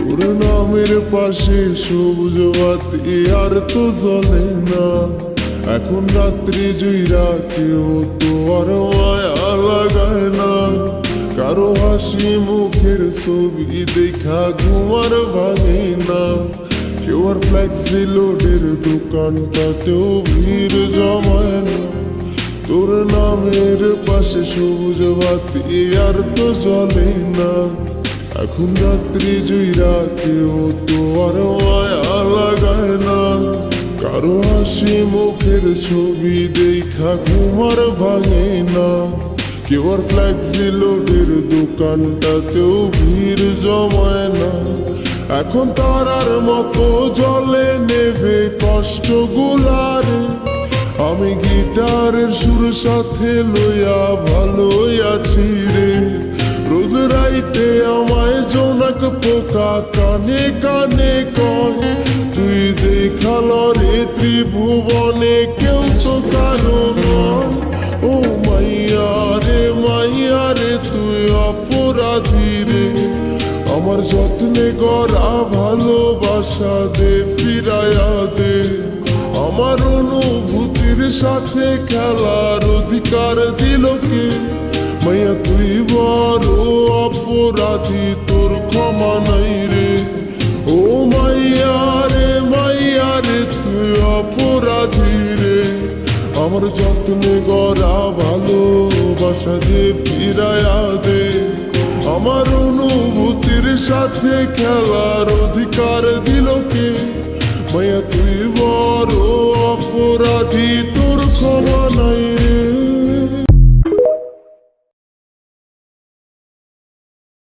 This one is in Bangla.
তোর নামের পাশে সবুজ বাতি আর তো জ্বলে না। এখন রাত্রি জুইরা কেউ তো আর মায়া লাগায় না। কারো হাসি মুখের ছবি দেখা ঘুমার ভাঙে না। কেউ আর ফ্লেক্সি লোডের দোকানটাতেও ভিড় জমায় না। তোর নামের পাশে সবুজ বাতি আর তো জ্বলে না। এখন রাত্রি জুইরা কেউ তো আর মায়া লাগায় না। কারো হাসি মুখের ছবি দেখা ঘুমার ভাঙে না। কেউ আর ফ্লেক্সি লোডের দোকানটাতেও ভিড় জমায় না। এখন তারার মতো জলে নেবে কষ্ট গুলারে। আমি গিটারের সুর সাথে লইয়া ভালোই আছি রে। রোজ রাইতে আমায় জোনাক পোকা কানে কানে কয়, তুই দেখাল রে ত্রিভুবনে কেউ তো কারো নয়। ও মাইয়া রে তুই অপরাধী রে। আমার যত্নে গড়া ভালোবাসা দে ফিরায়া দে। আমার অনুভূতির সাথে খেলার অধিকার দিল কে? মাইয়া তুই বড় অপরাধী, তোর ক্ষমা নাই রে। ও মাইয়া রে তুই অপরাধী রে। আমার যত্নে গড়া ভালোবাসা দে ফিরায়া দে। আমার অনুভূতির সাথে খেলার অধিকার দিল কে? মাইয়া তুই বড় অপরাধী, তোর ক্ষমা নাই রে।